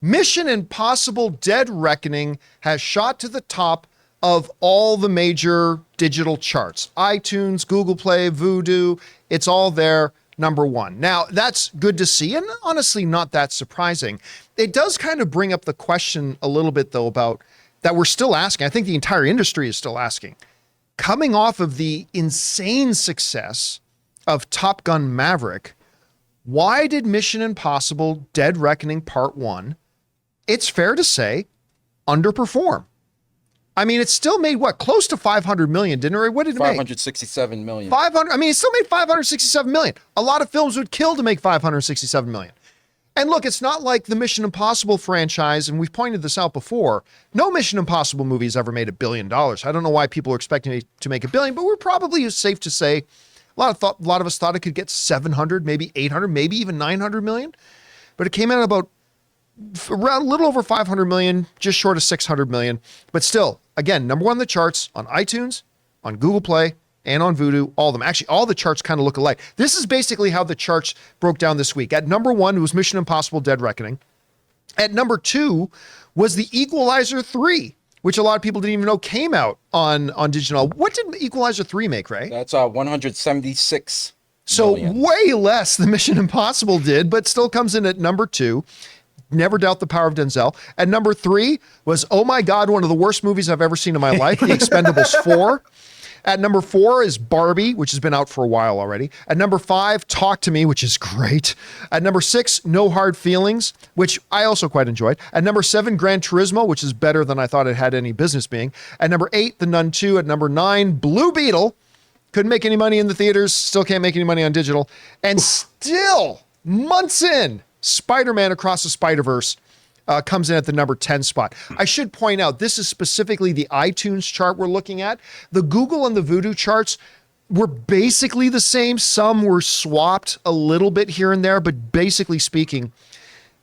Mission Impossible Dead Reckoning has shot to the top of all the major digital charts. iTunes, Google Play, Vudu, it's all there, number one. Now, that's good to see, and honestly not that surprising. It does kind of bring up the question a little bit, though, about that we're still asking. I think the entire industry is still asking. Coming off of the insane success of Top Gun Maverick, why did Mission Impossible Dead Reckoning Part 1, it's fair to say, underperform? I mean, it still made what, close to 500 million, didn't it? What did it make? 567 million. 500. I mean, it still made 567 million. A lot of films would kill to make 567 million. And look, it's not like the Mission Impossible franchise, and we've pointed this out before. No Mission Impossible movie has ever made $1 billion. I don't know why people are expecting it to make $1 billion, but we're probably safe to say a lot of us thought it could get 700, maybe 800, maybe even 900 million. But it came out about around a little over 500 million, just short of 600 million. But still, again, number one on the charts on iTunes, on Google Play, and on Vudu, all of them. Actually, all the charts kind of look alike. This is basically how the charts broke down this week. At number one was Mission Impossible Dead Reckoning. At number two was The Equalizer 3, which a lot of people didn't even know came out on digital. What did Equalizer 3 make, Ray? That's 176 So million. way less than Mission Impossible did, but still comes in at number two. Never doubt the power of Denzel. At number three was, oh my God, one of the worst movies I've ever seen in my life, The Expendables 4. At number four is Barbie, which has been out for a while already. At number five, Talk to Me, which is great. At number six, No Hard Feelings, which I also quite enjoyed. At number seven, Gran Turismo, which is better than I thought it had any business being. At number eight, The Nun 2. At number nine, Blue Beetle. Couldn't make any money in the theaters, still can't make any money on digital. And still, months in, Spider-Man Across the Spider-Verse comes in at the number 10 spot. I should point out, this is specifically the iTunes chart we're looking at. The Google and the Vudu charts were basically the same. Some were swapped a little bit here and there, but basically speaking,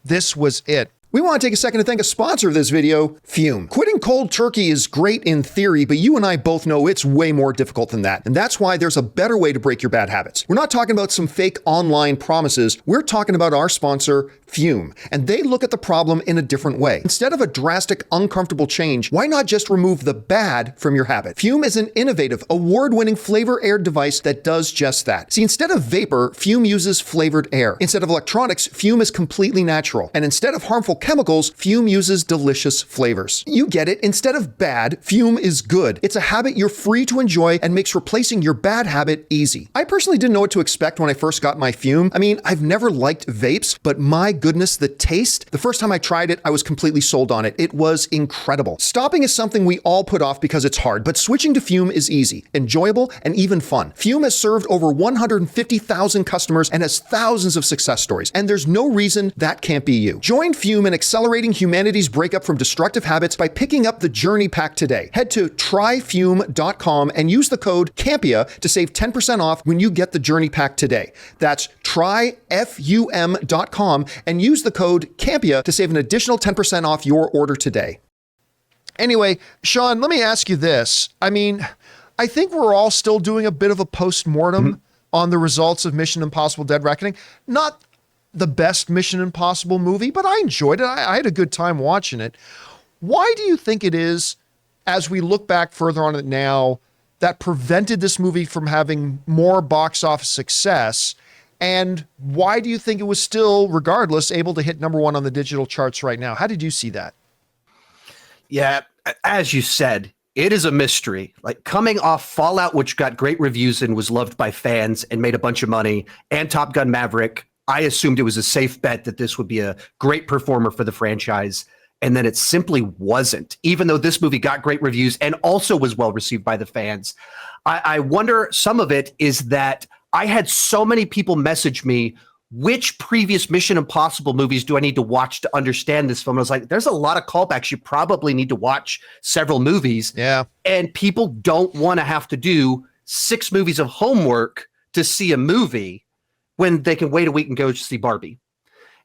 this was it. We want to take a second to thank a sponsor of this video, Fume. Quitting cold turkey is great in theory, but you and I both know it's way more difficult than that. And that's why there's a better way to break your bad habits. We're not talking about some fake online promises. We're talking about our sponsor, Fume. And they look at the problem in a different way. Instead of a drastic, uncomfortable change, why not just remove the bad from your habit? Fume is an innovative, award-winning flavor-aired device that does just that. See, instead of vapor, Fume uses flavored air. Instead of electronics, Fume is completely natural. And instead of harmful chemicals, Fume uses delicious flavors. You get it. Instead of bad, Fume is good. It's a habit you're free to enjoy and makes replacing your bad habit easy. I personally didn't know what to expect when I first got my Fume. I mean, I've never liked vapes, but my goodness, the taste. The first time I tried it, I was completely sold on it. It was incredible. Stopping is something we all put off because it's hard, but switching to Fume is easy, enjoyable, and even fun. Fume has served over 150,000 customers and has thousands of success stories, and there's no reason that can't be you. Join Fume in accelerating humanity's breakup from destructive habits by picking up the Journey Pack today. Head to tryfume.com and use the code CAMPEA to save 10% off when you get the Journey Pack today. That's tryfum.com and use the code CAMPEA to save an additional 10% off your order today. Anyway, Sean, let me ask you this. I mean, I think we're all still doing a bit of a post-mortem on the results of Mission Impossible Dead Reckoning. Not the best Mission Impossible movie, but I enjoyed it. I had a good time watching it. Why do you think it is, as we look back further on it now, that prevented this movie from having more box office success? And why do you think it was still, regardless, able to hit number one on the digital charts right now? How did you see that? Yeah, as you said, it is a mystery. Like coming off Fallout, which got great reviews and was loved by fans and made a bunch of money, and Top Gun Maverick, I assumed it was a safe bet that this would be a great performer for the franchise. And then it simply wasn't, even though this movie got great reviews and also was well received by the fans. I wonder, some of it is that I had so many people message me, which previous Mission Impossible movies do I need to watch to understand this film? I was like, there's a lot of callbacks. You probably need to watch several movies. Yeah. And people don't want to have to do 6 movies of homework to see a movie when they can wait a week and go see Barbie.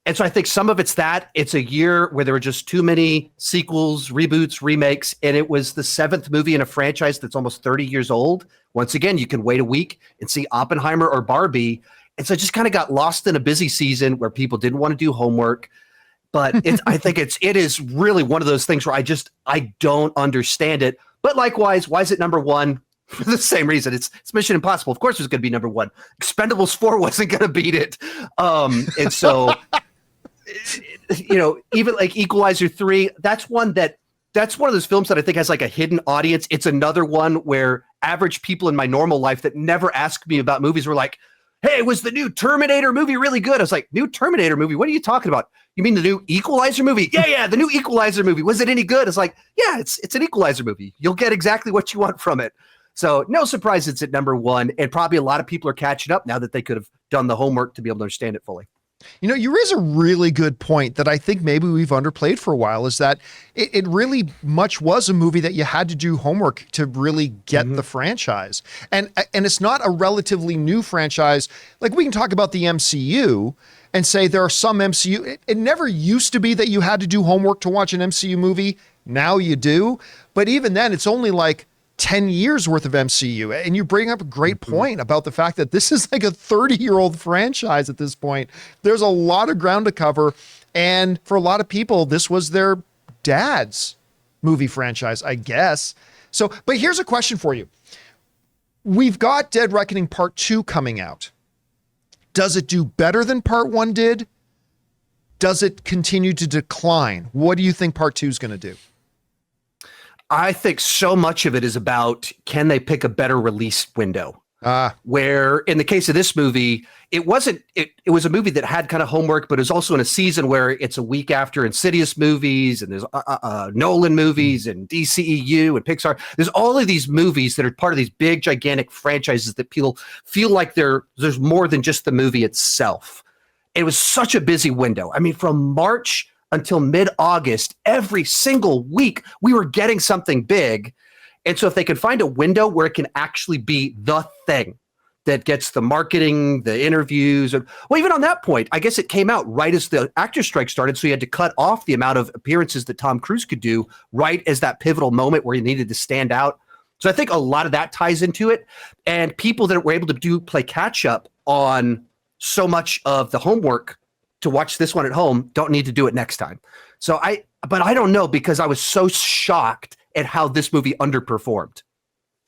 And so I think some of it's that. It's a year where there were just too many sequels, reboots, remakes, and it was the 7th movie in a franchise that's almost 30 years old. Once again, you can wait a week and see Oppenheimer or Barbie. And so I just kind of got lost in a busy season where people didn't want to do homework. But I think it is really one of those things where I don't understand it. But likewise, why is it number one? For the same reason, it's Mission Impossible. Of course, it was going to be number one. Expendables 4 wasn't going to beat it, and so even like Equalizer 3, that's one of those films that I think has like a hidden audience. It's another one where average people in my normal life that never ask me about movies were like, "Hey, was the new Terminator movie really good?" I was like, "New Terminator movie? What are you talking about? You mean the new Equalizer movie?" Yeah, the new Equalizer movie. Was it any good? It's like, yeah, it's an Equalizer movie. You'll get exactly what you want from it. So no surprise it's at number one, and probably a lot of people are catching up now that they could have done the homework to be able to understand it fully. You raise a really good point that I think maybe we've underplayed for a while, is that it really much was a movie that you had to do homework to really get the franchise. And it's not a relatively new franchise. Like, we can talk about the MCU and say there are some MCU. It never used to be that you had to do homework to watch an MCU movie. Now you do. But even then, it's only like 10 years worth of MCU. And you bring up a great point about the fact that this is like a 30-year-old franchise at this point. There's a lot of ground to cover. And for a lot of people, this was their dad's movie franchise, I guess. So, but here's a question for you. We've got Dead Reckoning Part 2 coming out. Does it do better than Part 1 did? Does it continue to decline? What do you think Part 2 is going to do? I think so much of it is about, can they pick a better release window? Where in the case of this movie, it was a movie that had kind of homework, but it was also in a season where it's a week after Insidious movies, and there's Nolan movies and DCEU and Pixar. There's all of these movies that are part of these big, gigantic franchises that people feel like there's more than just the movie itself. It was such a busy window. I mean, from March until mid-August, every single week, we were getting something big. And so if they could find a window where it can actually be the thing that gets the marketing, the interviews, well, even on that point, I guess it came out right as the actor strike started, so you had to cut off the amount of appearances that Tom Cruise could do right as that pivotal moment where he needed to stand out. So I think a lot of that ties into it. And people that were able to play catch-up on so much of the homework to watch this one at home don't need to do it next time. But I don't know, because I was so shocked at how this movie underperformed.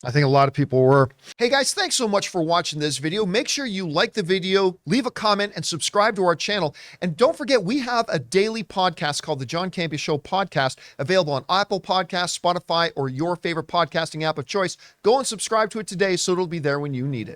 I think a lot of people were. Hey guys, thanks so much for watching this video. Make sure you like the video, leave a comment, and subscribe to our channel. And don't forget, we have a daily podcast called the John Campea Show Podcast, available on Apple Podcasts, Spotify, or your favorite podcasting app of choice. Go and subscribe to it today so it'll be there when you need it.